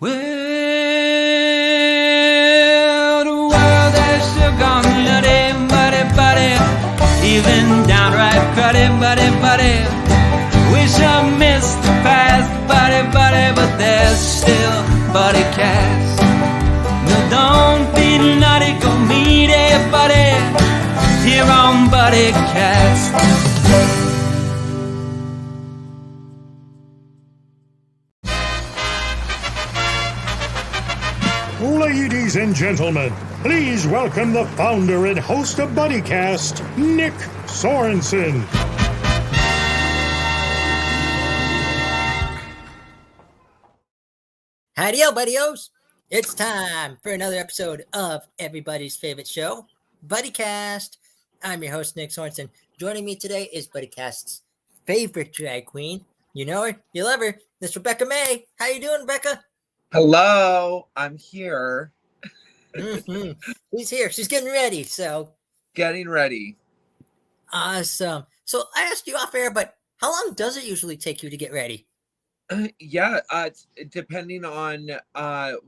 Well, the world has still gone nutty, buddy, even downright cruddy, buddy. Wish I missed the past, buddy, but there's still Buddycast. No, don't be naughty, go meet a buddy here on Buddycast. Ladies and gentlemen, please welcome the founder and host of Buddycast, Nick Sorensen. Howdy-o, buddy-os. It's time for another episode of everybody's favorite show, Buddycast. I'm your host, Nick Sorensen. Joining me today is Buddycast's favorite drag queen. You know her, you love her, Miss Rebecca Mae. How you doing, Rebecca? Hello, I'm here. She's here. She's getting ready, so. Getting ready. Awesome. So I asked you off air, but how long does it usually take you to get ready? Depending on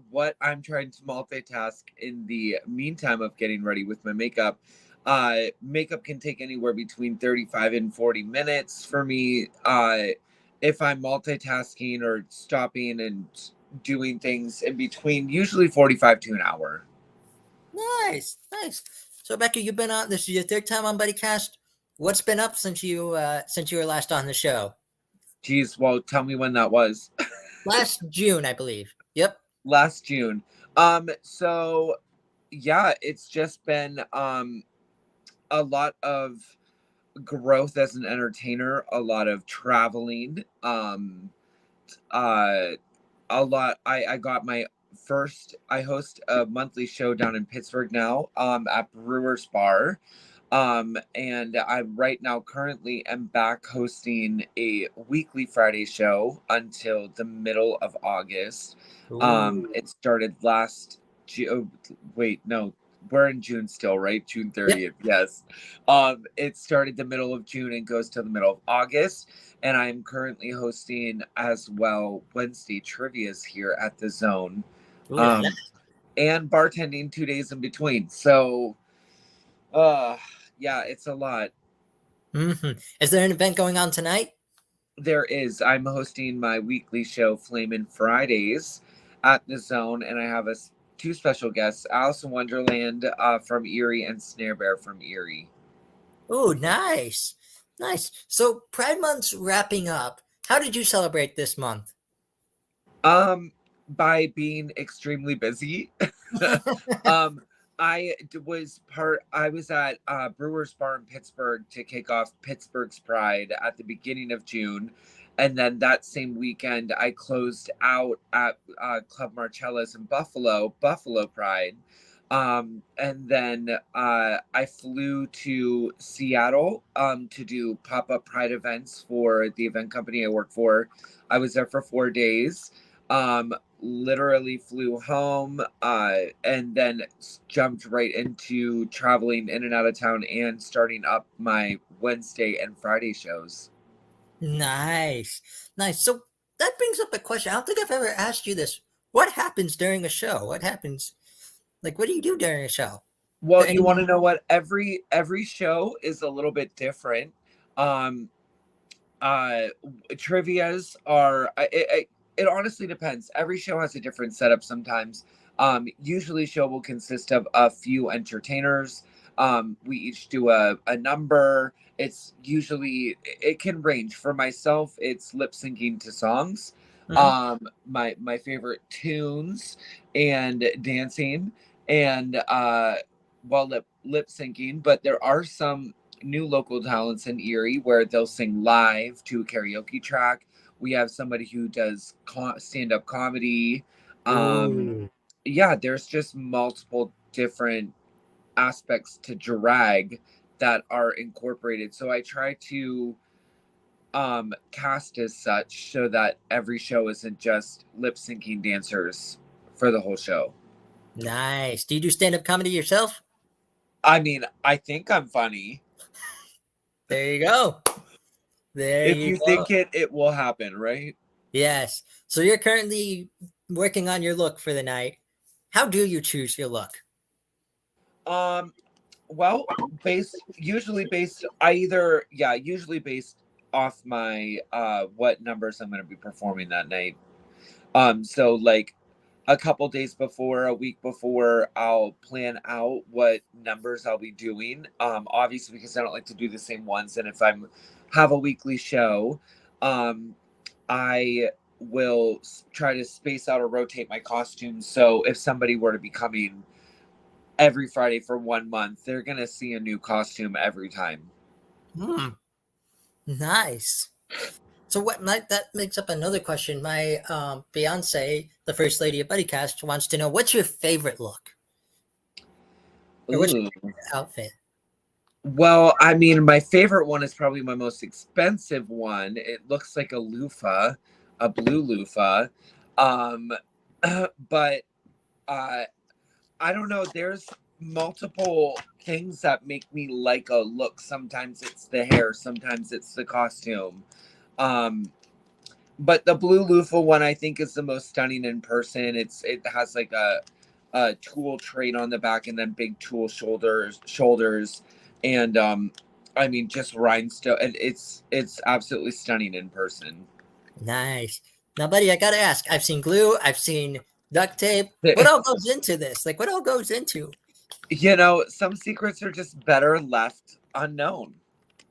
what I'm trying to multitask in the meantime of getting ready with my makeup. Makeup can take anywhere between 35 and 40 minutes for me. If I'm multitasking or stopping and doing things in between, usually 45 to an hour. Nice. So Rebecca, you've been on, this is your third time on Buddycast. What's been up since you were last on the show? Geez, well, tell me when that was. Last June, I believe. Yep. Last June. So yeah, it's just been a lot of growth as an entertainer, a lot of traveling, a lot. I got my first, I host a monthly show down in Pittsburgh now, at Brewers Bar. And I right now currently am back hosting a weekly Friday show until the middle of August. Ooh. It started last we're in June still, right? June 30th. Yep. Yes. It started the middle of June and goes to the middle of August. And I'm currently hosting as well Wednesday trivias here at the Zone. Ooh, and bartending 2 days in between. So, yeah, it's a lot. Is there an event going on tonight? There is. I'm hosting my weekly show, Flamin' Fridays, at the Zone, and I have two special guests, Alice in Wonderland from Erie and Snare Bear from Erie. Oh, nice. So Pride Month's wrapping up. How did you celebrate this month? By being extremely busy. I was at Brewers Bar in Pittsburgh to kick off Pittsburgh's Pride at the beginning of June. And then that same weekend, I closed out at Club Marcella's in Buffalo Pride. And then I flew to Seattle to do pop-up Pride events for the event company I work for. I was there for 4 days. Literally flew home and then jumped right into traveling in and out of town and starting up my Wednesday and Friday shows. Nice. So that brings up a question. I don't think I've ever asked you this. What happens during a show? What happens? Like, what do you do during a show? Well, you want to know what? Every show is a little bit different. Trivias are... It honestly depends. Every show has a different setup sometimes. Usually show will consist of a few entertainers. We each do a number. It's usually, it can range. For myself, it's lip syncing to songs. My favorite tunes and dancing and lip syncing. But there are some new local talents in Erie where they'll sing live to a karaoke track. We have somebody who does stand-up comedy. Yeah, there's just multiple different aspects to drag that are incorporated. So I try to cast as such so that every show isn't just lip-syncing dancers for the whole show. Nice. Do you do stand-up comedy yourself? I mean, I think I'm funny. There you go. If you think it will happen, right? Yes. So you're currently working on your look for the night, how do you choose your look? Well, usually based usually based off my what numbers I'm going to be performing that night. So like a couple days before, a week before, I'll plan out what numbers I'll be doing. Obviously because I don't like to do the same ones, and if I'm have a weekly show, I will try to space out or rotate my costumes. So if somebody were to be coming every Friday for 1 month, they're gonna see a new costume every time. Nice. So that makes up another question. My fiance, the first lady of Buddycast, wants to know, what's your favorite look? Or what's your favorite outfit? Well, I mean, my favorite one is probably my most expensive one. It looks like a loofah, a blue loofah. But I don't know. There's multiple things that make me like a look. Sometimes it's the hair, sometimes it's the costume. But the blue loofah one I think is the most stunning in person. It has like a tulle train on the back and then big tulle shoulders, and I mean just rhinestone. And it's absolutely stunning in person. Nice. Now, buddy, I gotta ask. I've seen glue. I've seen duct tape. What all goes into this? Like, what all goes into? You know, some secrets are just better left unknown.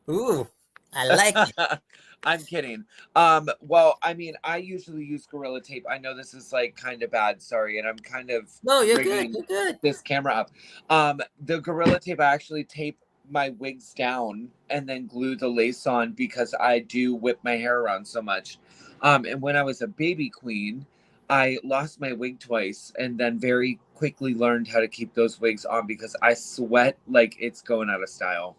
Ooh, I like it. I'm kidding. Well, I mean, I usually use Gorilla Tape. I know this is like kind of bad, sorry, and I'm kind of No, you're good. You're good. This camera up. The Gorilla Tape, I actually tape my wigs down and then glue the lace on because I do whip my hair around so much. And when I was a baby queen, I lost my wig twice and then very quickly learned how to keep those wigs on because I sweat like it's going out of style.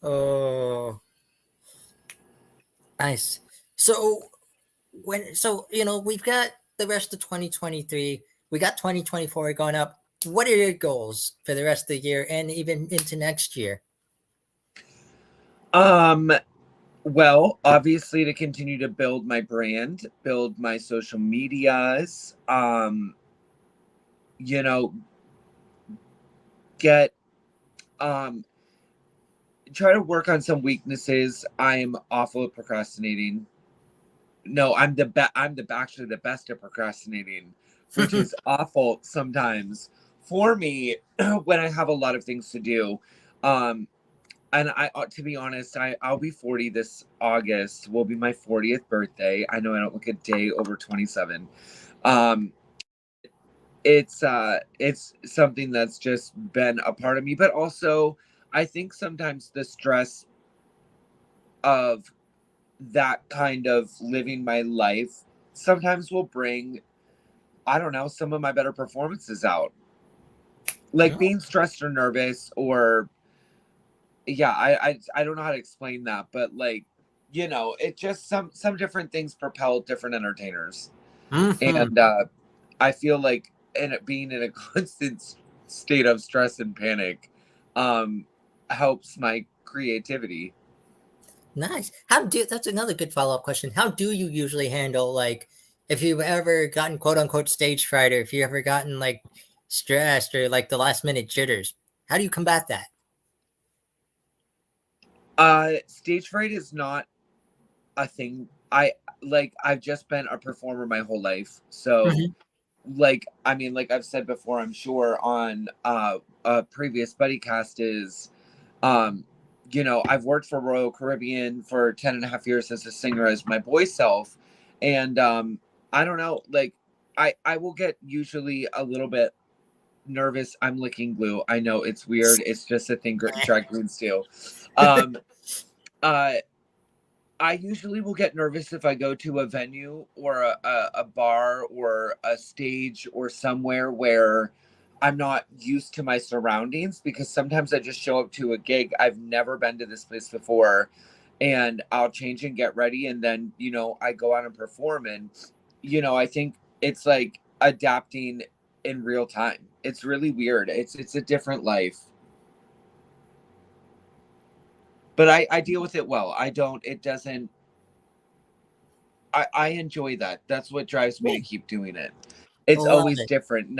Oh, nice. So we've got the rest of 2023. We got 2024 going up. What are your goals for the rest of the year and even into next year? Well, obviously to continue to build my brand, build my social medias, you know, get try to work on some weaknesses. I'm awful at procrastinating. No, I'm actually the best at procrastinating, which is awful sometimes for me when I have a lot of things to do. And to be honest, I'll be 40 this August. Will be my 40th birthday. I know I don't look a day over 27. It's something that's just been a part of me, but also I think sometimes the stress of that kind of living my life sometimes will bring, I don't know, some of my better performances out. Like being stressed or nervous or I don't know how to explain that, but like, you know, it just some different things propel different entertainers. And I feel like being in a constant state of stress and panic helps my creativity. Nice. That's another good follow-up question. How do you usually handle, like, if you've ever gotten quote unquote stage fright, or if you ever gotten like stressed or like the last minute jitters? How do you combat that? Stage fright is not a thing. I've just been a performer my whole life. So like, I mean, like I've said before, I'm sure on a previous Buddycast is, you know, I've worked for Royal Caribbean for 10 and a half years as a singer as my boy self. And I don't know, like I will get usually a little bit nervous. I'm licking glue. I know it's weird. It's just a thing drag queens do. I usually will get nervous if I go to a venue or a bar or a stage or somewhere where I'm not used to my surroundings, because sometimes I just show up to a gig. I've never been to this place before and I'll change and get ready. And then, you know, I go out and perform, and, you know, I think it's like adapting in real time. It's really weird. It's a different life. But I deal with it well. It doesn't I enjoy that. That's what drives me to keep doing it. It's Love always it. different.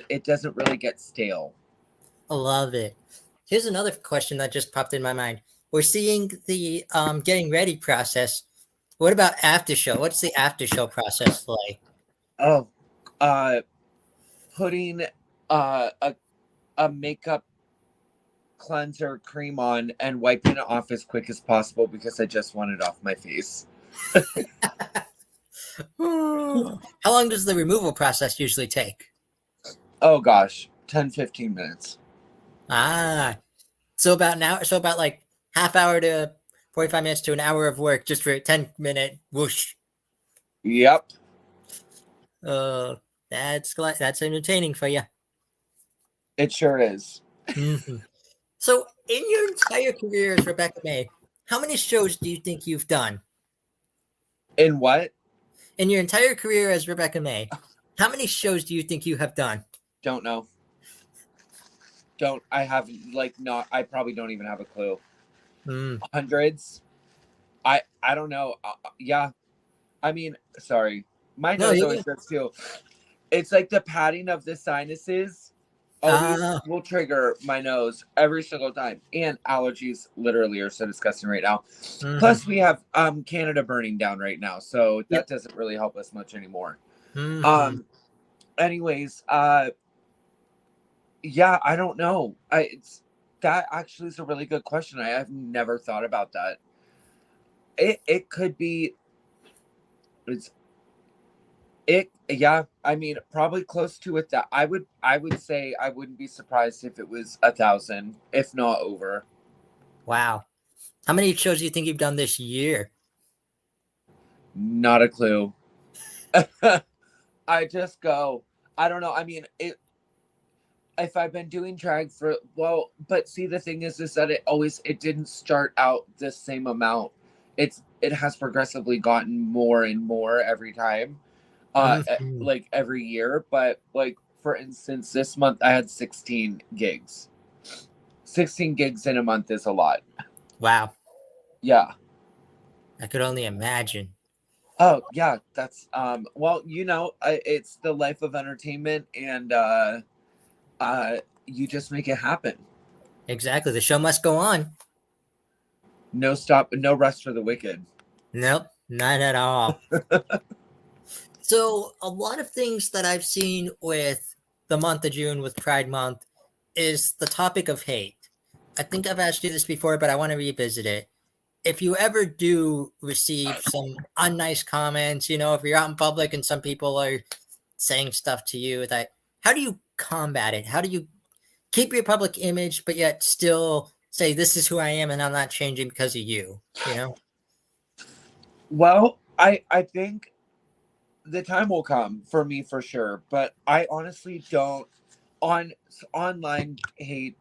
It doesn't really get stale. I love it. Here's another question that just popped in my mind. We're seeing the getting ready process. What about after show? What's the after show process like? Oh, putting a makeup cleanser cream on and wiping it off as quick as possible because I just want it off my face. How long does the removal process usually take? Oh gosh, 10-15 minutes. So about an hour. So about like half hour to 45 minutes to an hour of work just for a 10-minute whoosh. Yep. That's entertaining for you. It sure is. So, in your entire career as Rebecca Mae, how many shows do you think you've done? In what? In your entire career as Rebecca Mae, how many shows do you think you have done? Don't know. I probably don't even have a clue. Hundreds? I don't know. Yeah. I mean, sorry. My nose always does too. It's like the padding of the sinuses always will trigger my nose every single time. And allergies literally are so disgusting right now. Plus we have Canada burning down right now, so that doesn't really help us much anymore. Anyways, yeah, I don't know. That actually is a really good question. I have never thought about that. It could be yeah, I mean, probably close to it. That I would say I wouldn't be surprised if it was 1,000, if not over. Wow. How many shows do you think you've done this year? Not a clue. I just go, I don't know. I mean, if I've been doing drag but see, the thing is that it didn't start out the same amount. It has progressively gotten more and more every time. Like every year, but like for instance, this month I had 16 gigs. 16 gigs in a month is a lot. Wow. Yeah. I could only imagine. Oh yeah, that's well, it's the life of entertainment, and you just make it happen. Exactly. The show must go on. No rest for the wicked. Nope, not at all. So a lot of things that I've seen with the month of June, with Pride Month, is the topic of hate. I think I've asked you this before, but I want to revisit it. If you ever do receive some unnice comments, if you're out in public and some people are saying stuff to you, how do you combat it? How do you keep your public image, but yet still say, this is who I am and I'm not changing because of you, Well, I think the time will come for me for sure, but I honestly don't online hate.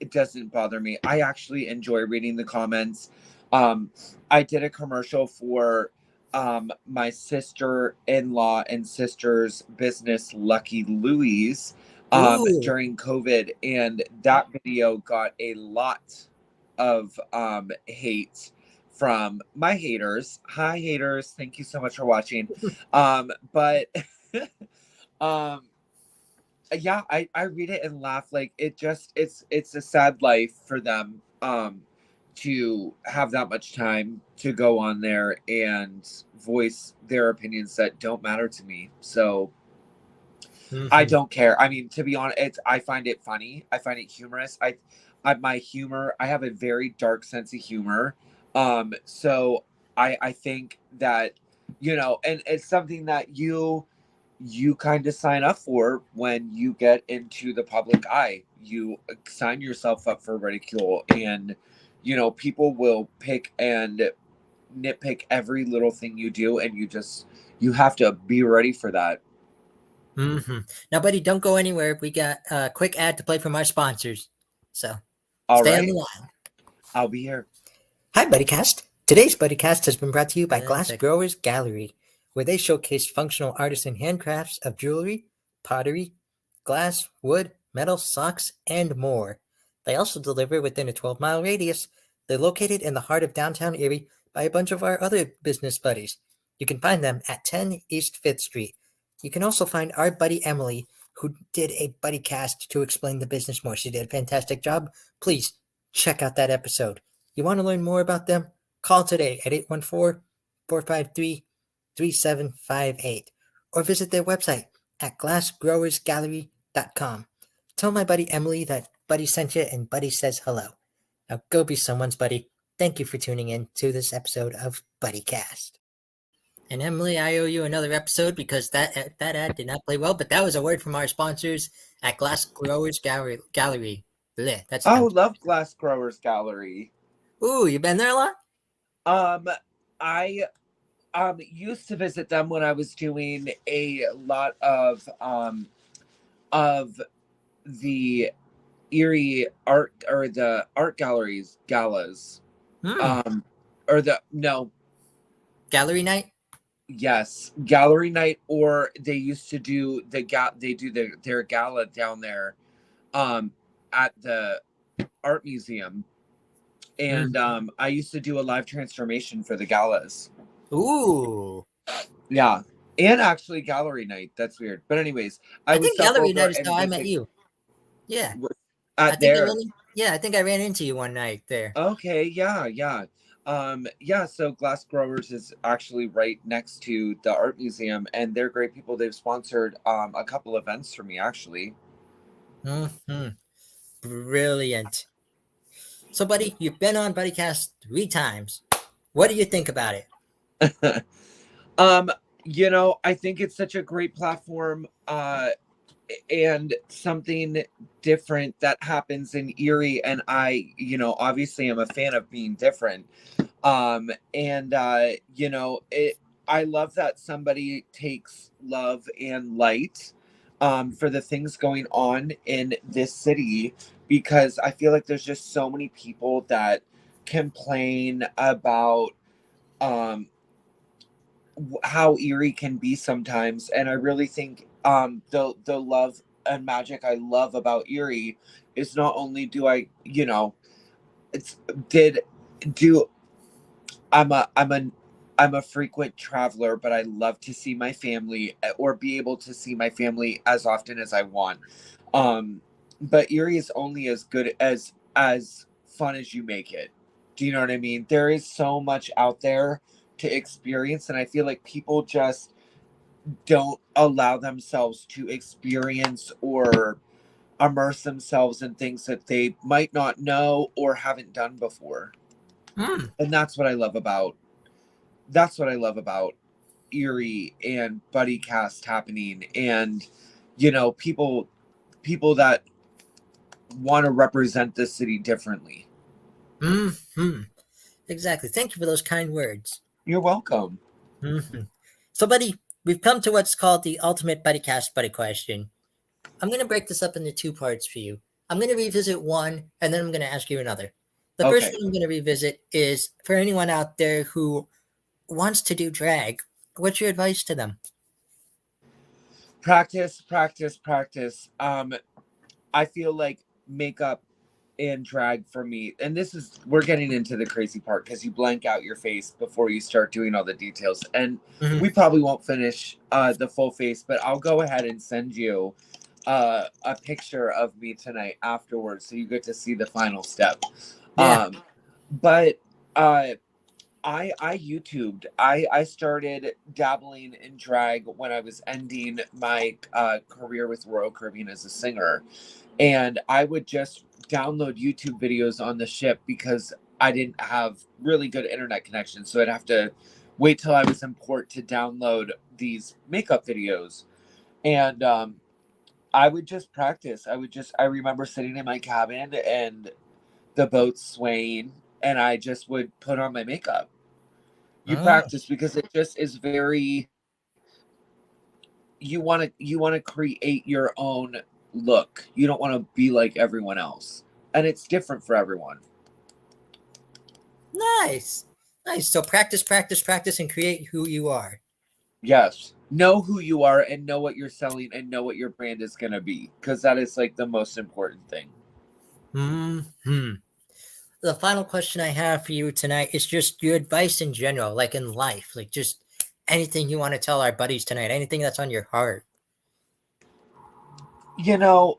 It doesn't bother me. I actually enjoy reading the comments. I did a commercial for my sister-in-law and sister's business, Lucky Louie's, during COVID, and that video got a lot of hate from my haters. Hi haters, thank you so much for watching. But yeah, I read it and laugh. Like it's a sad life for them to have that much time to go on there and voice their opinions that don't matter to me. So I don't care. I mean, to be honest, I find it funny. I find it humorous. I have a very dark sense of humor. So I think that, and it's something that you kind of sign up for when you get into the public eye. You sign yourself up for ridicule, and, people will pick and nitpick every little thing you do, and you have to be ready for that. Now, buddy, don't go anywhere. We got a quick ad to play from our sponsors. So stay on the line. I'll be here. Hi, Buddycast. Today's Buddycast has been brought to you by Glass Growers Gallery, where they showcase functional artisan handcrafts of jewelry, pottery, glass, wood, metal, socks, and more. They also deliver within a 12-mile radius. They're located in the heart of downtown Erie, by a bunch of our other business buddies. You can find them at 10 East 5th Street. You can also find our buddy Emily, who did a Buddycast to explain the business more. She did a fantastic job. Please check out that episode. You want to learn more about them? Call today at 814-453-3758 or visit their website at glassgrowersgallery.com. Tell my buddy Emily that Buddy sent you and Buddy says hello. Now go be someone's buddy. Thank you for tuning in to this episode of Buddycast. And Emily, I owe you another episode because that ad did not play well, but that was a word from our sponsors at Glass Growers Gallery. Blech, that's love Glass Growers Gallery. Ooh, you been there a lot? I used to visit them when I was doing a lot of the Erie art or the art galleries galas. Gallery night. Yes, gallery night, or they used to do their gala down there at the art museum, and I used to do a live transformation for the galas. Ooh, yeah, and actually gallery night. That's weird, but anyways, I think gallery night is how I met you. Yeah, I think I ran into you one night there. Okay, yeah. So Glass Growers is actually right next to the art museum, and they're great people. They've sponsored a couple events for me, actually. Brilliant. So, buddy, you've been on Buddycast 3 times. What do you think about it? I think it's such a great platform, and something different that happens in Erie, and I obviously am a fan of being different, I love that somebody takes love and light for the things going on in this city, because I feel like there's just so many people that complain about how Erie can be sometimes, and I really think the love and magic I love about Erie is not only I'm a frequent traveler, but I love to see my family or be able to see my family as often as I want. But Erie is only as good as fun as you make it. Do you know what I mean? There is so much out there to experience, and I feel like people just don't allow themselves to experience or immerse themselves in things that they might not know or haven't done before. And that's what I love about Erie and Buddycast happening, and people that want to represent the city differently. Exactly. Thank you for those kind words. You're welcome. So, buddy, we've come to what's called the ultimate Buddycast buddy question. I'm going to break this up into 2 parts for you. I'm going to revisit one, and then I'm going to ask you another. The first one I'm going to revisit is for anyone out there who wants to do drag. What's your advice to them? Practice. I feel like makeup and drag for me, and we're getting into the crazy part because you blank out your face before you start doing all the details, and we probably won't finish the full face, but I'll go ahead and send you a picture of me tonight afterwards, so you get to see the final step. But I YouTubed. I started dabbling in drag when I was ending my career with Royal Caribbean as a singer, and I would just download YouTube videos on the ship because I didn't have really good internet connection, so I'd have to wait till I was in port to download these makeup videos, and I would just practice. I remember sitting in my cabin and the boat swaying, and I just would put on my makeup. You practice because it just is very. You want to create your own look. You don't want to be like everyone else, and it's different for everyone. Nice. So practice, and create who you are. Yes. Know who you are and know what you're selling and know what your brand is going to be, because that is like the most important thing. the final question I have for you tonight is just your advice in general, like in life, like just anything you want to tell our buddies tonight, anything that's on your heart. You know,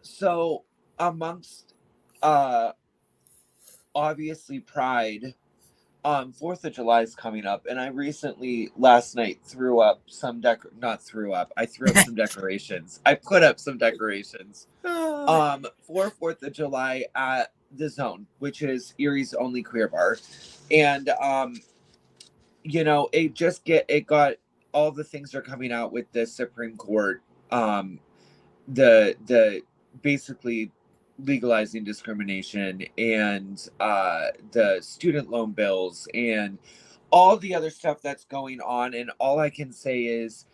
so amongst obviously Pride, 4th of July is coming up, and I recently last night threw up some not threw up. I threw up some decorations. I put up some decorations. For 4th of July at the Zone, which is Erie's only queer bar. And you know, it got all the things are coming out with the Supreme Court, the basically legalizing discrimination and the student loan bills and all the other stuff that's going on. And all I can say is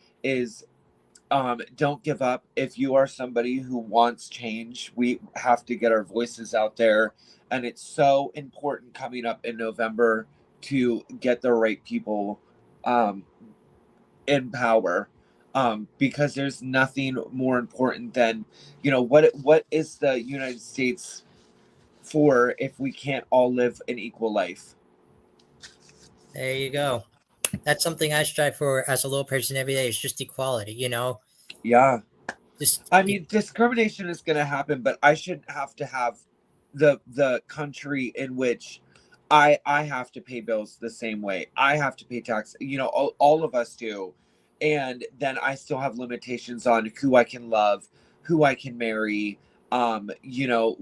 don't give up. If you are somebody who wants change, we have to get our voices out there. And it's so important coming up in November to get the right people in power. Because there's nothing more important than, you know, what is the United States for if we can't all live an equal life? There you go. That's something I strive for as a little person every day, is just equality, you know? Yeah. Just, I mean, discrimination is going to happen, but I shouldn't have to have the country in which I have to pay bills the same way. I have to pay tax. You know, all of us do. And then I still have limitations on who I can love, who I can marry. You know,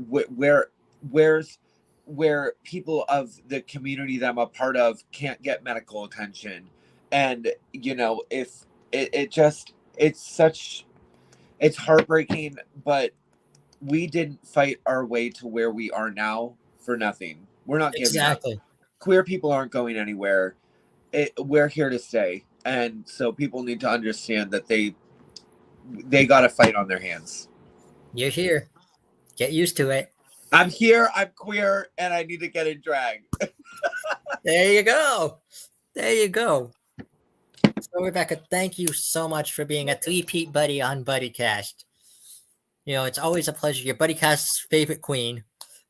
where people of the community that I'm a part of can't get medical attention. And, you know, if it's heartbreaking, but we didn't fight our way to where we are now for nothing. We're not giving up. Queer people aren't going anywhere. We're here to stay. And so people need to understand that they got a fight on their hands. You're here. Get used to it. I'm here, I'm queer, and I need to get in drag. There you go. There you go. So, Rebecca, thank you so much for being a three-peat buddy on Buddycast. You know, it's always a pleasure. You're Buddycast's favorite queen.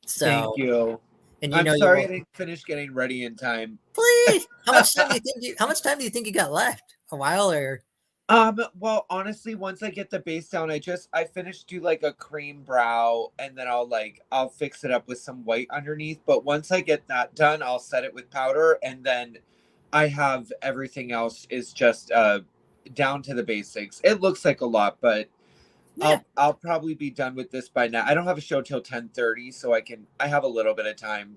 So, thank you. And I'm sorry I didn't finish getting ready in time. Please. How much time do you think you got left? A while or? Well, honestly, once I get the base down, I finished do like a cream brow, and then I'll fix it up with some white underneath. But once I get that done, I'll set it with powder, and then I have everything else is just down to the basics. It looks like a lot, but yeah. I'll probably be done with this by now. I don't have a show till 10:30, so I have a little bit of time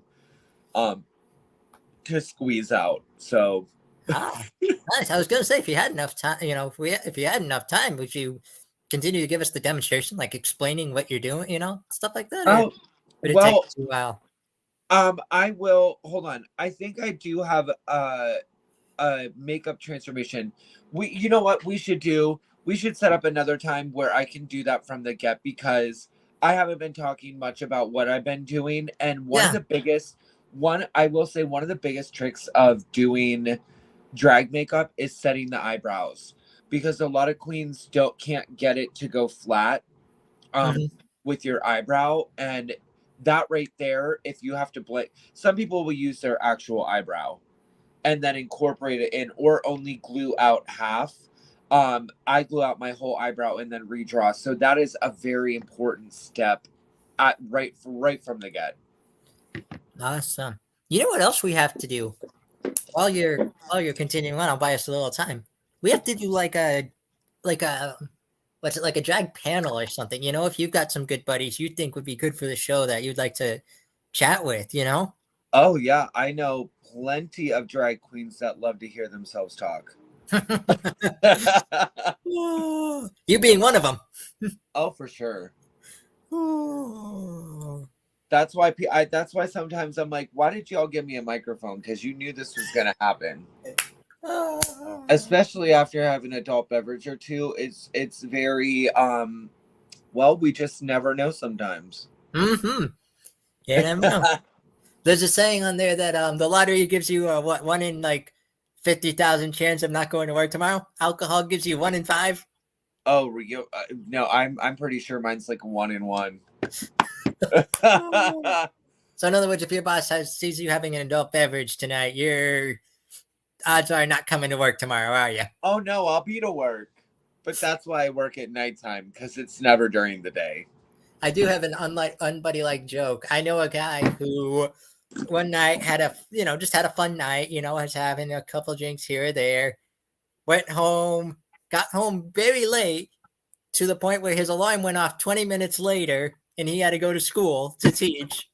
to squeeze out. So nice. I was gonna say, if you had enough time, you know, if you had enough time, would you continue to give us the demonstration, like explaining what you're doing, you know, stuff like that? Oh, would it take you a while? I will. Hold on. I think I do have a makeup transformation. You know what we should do? We should set up another time where I can do that from the get, because I haven't been talking much about what I've been doing. And one of the biggest tricks of doing drag makeup is setting the eyebrows, because a lot of queens can't get it to go flat with your eyebrow. And that right there, if you have to blend, some people will use their actual eyebrow and then incorporate it in, or only glue out half. I glue out my whole eyebrow and then redraw. So that is a very important step right from the get. Awesome. You know what else we have to do while you're continuing on? I'll buy us a little time. We have to do like a drag panel or something. You know, if you've got some good buddies you think would be good for the show that you'd like to chat with, you know? Oh yeah, I know plenty of drag queens that love to hear themselves talk. You being one of them. Oh, for sure. That's why sometimes I'm like, why did y'all give me a microphone? Because you knew this was gonna happen. Especially after having an adult beverage or two, it's very well, we just never know sometimes. Yeah, you never know. There's a saying on there that the lottery gives you one in like 50,000 chance of not going to work tomorrow. Alcohol gives you 1 in 5. Oh, no, I'm pretty sure mine's like 1 in 1. So in other words, if your boss sees you having an adult beverage tonight, your odds are not coming to work tomorrow, are you? Oh no, I'll be to work. But that's why I work at nighttime, because it's never during the day. I do have an unbuddy-like joke. I know a guy who one night had just had a fun night, was having a couple drinks here or there, went home, got home very late to the point where his alarm went off 20 minutes later and he had to go to school to teach.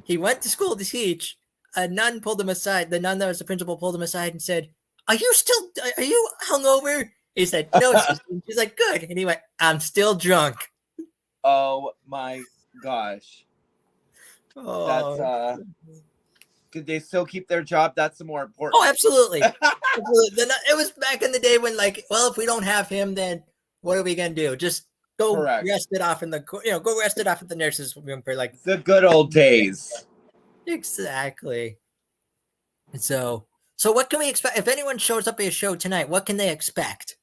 He went to school to teach. A nun pulled him aside. The nun that was the principal pulled him aside and said, are you hungover? He said, no. She's like, good. And he went, I'm still drunk. Oh my gosh. Oh. That's Did they still keep their job? That's the more important. Oh, absolutely. Absolutely. It was back in the day when, like, well, if we don't have him, then what are we gonna do? Just go rest it off at the nurse's room for like the good old days. Exactly. So what can we expect if anyone shows up at your show tonight? What can they expect?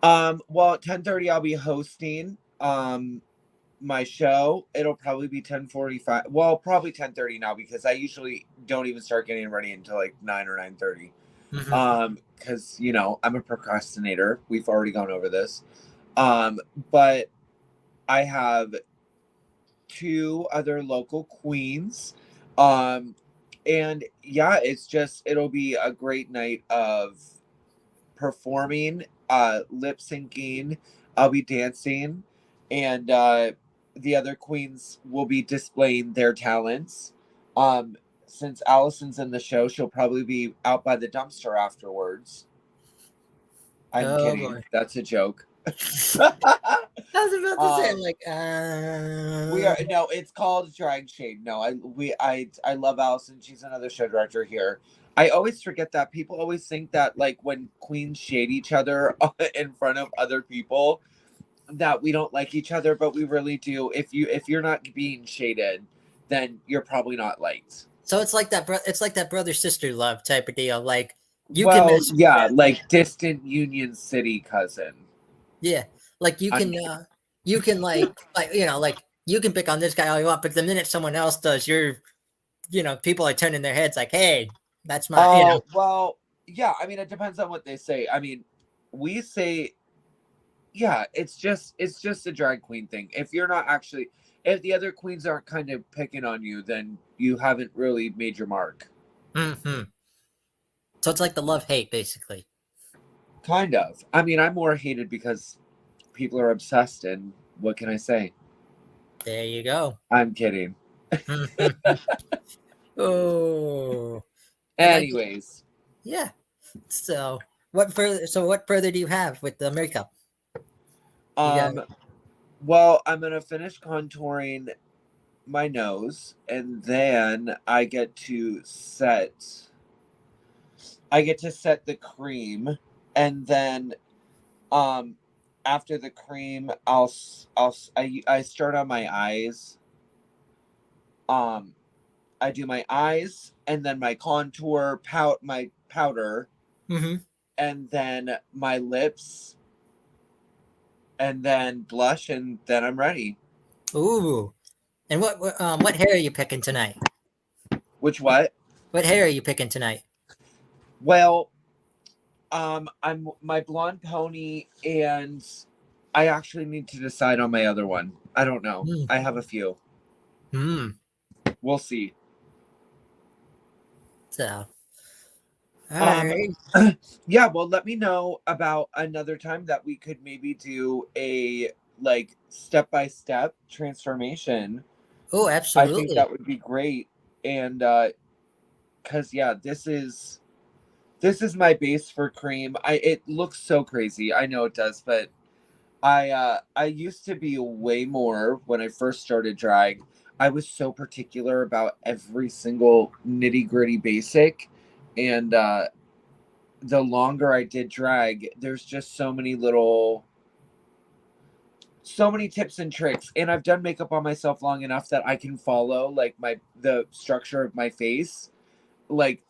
Well, at 10:30 I'll be hosting my show. It'll probably be 10:45. Well, probably 10:30 now, because I usually don't even start getting ready until like 9 or 9:30. Because I'm a procrastinator. We've already gone over this. But I have 2 other local queens. And yeah, it'll be a great night of performing, lip syncing. I'll be dancing, and the other queens will be displaying their talents. Since Allison's in the show, she'll probably be out by the dumpster afterwards. I'm kidding. Boy. That's a joke. I was about to say, like, no, it's called Drying Shade. No, I love Allison. She's another show director here. I always forget that. People always think that, like, when queens shade each other in front of other people, that we don't like each other, but we really do. If you're not being shaded, then you're probably not liked. So it's like that. It's like that brother sister love type of deal. Like like distant Union City cousin. Yeah, like you can you can like you can pick on this guy all you want, but the minute someone else does, people are turning their heads like, hey, that's my. Well, yeah. I mean, it depends on what they say. I mean, we say, yeah, it's just a drag queen thing. If the other queens aren't kind of picking on you, then you haven't really made your mark. Mm-hmm. So it's like the love-hate, basically. Kind of. I mean, I'm more hated because people are obsessed, and what can I say? There you go. I'm kidding. Oh. Anyways. Yeah. So what further do you have with the makeup? Well, I'm gonna finish contouring my nose, and then I get to set the cream, and then after the cream I start on my eyes. I do my eyes, and then my contour, my powder, and then my lips, and then blush, and then I'm ready. Ooh. And what hair are you picking tonight? Which what? What hair are you picking tonight? Well, I'm my blonde pony, and I actually need to decide on my other one. I don't know. I have a few. We'll see. So, all right. Yeah, well, let me know about another time that we could maybe do a like step-by-step transformation. Oh, absolutely. I think that would be great. And because this is my base for cream. It looks so crazy. I know it does, but I used to be way more when I first started drag. I was so particular about every single nitty-gritty basic, and the longer I did drag, there's just so many tips and tricks, and I've done makeup on myself long enough that I can follow like the structure of my face. Like,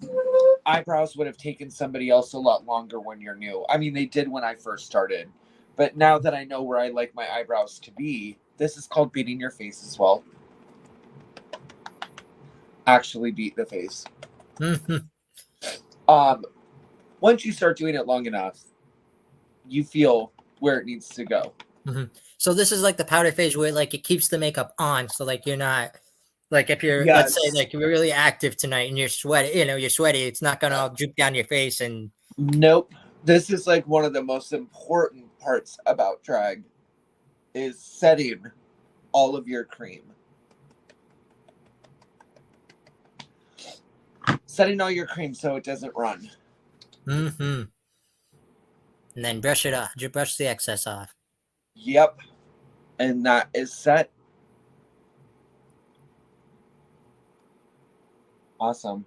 eyebrows would have taken somebody else a lot longer when you're new. I mean, they did when I first started, but now that I know where I like my eyebrows to be, this is called beating your face as well. actually beat the face. Mhm. Once you start doing it long enough, you feel where it needs to go. Mhm. So this is like the powder phase where like it keeps the makeup on. So like you're not like if you're let's say Yes. like you're really active tonight and you're sweaty, you're sweaty, it's not gonna all droop down your face and Nope. This is like one of the most important parts about drag is setting all of your cream. Setting all your cream so it doesn't run. mm-hmm. And then brush it off. Brush the excess off. Yep. And that is set. Awesome.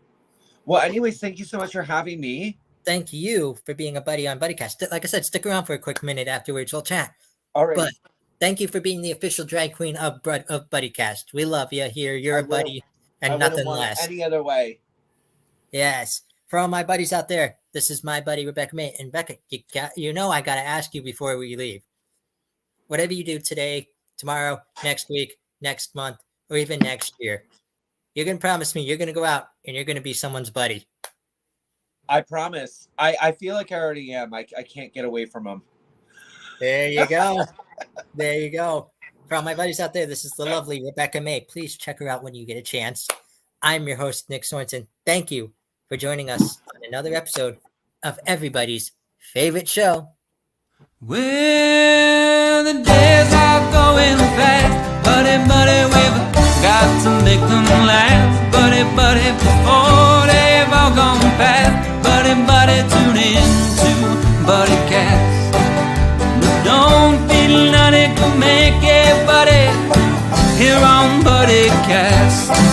Well, anyways, thank you so much for having me. Thank you for being a buddy on Buddycast. Like I said, stick around for a quick minute afterwards. We'll chat. All right. But thank you for being the official drag queen of Buddycast. We love you here. You're a buddy and nothing less. Any other way. Yes. For all my buddies out there, this is my buddy Rebecca Mae. And Becca, I got to ask you before we leave. Whatever you do today, tomorrow, next week, next month, or even next year, you're going to promise me you're going to go out and you're going to be someone's buddy. I promise. I feel like I already am. I can't get away from them. There you go. There you go. For all my buddies out there, this is the lovely Rebecca Mae. Please check her out when you get a chance. I'm your host, Nick Sorensen. Thank you for joining us on another episode of everybody's favorite show. Well, the days are going fast, buddy, we've got to make them last, buddy, before they've all gone past, buddy, tune in to Buddycast. But don't feel none, it can make it, buddy, here on Buddycast.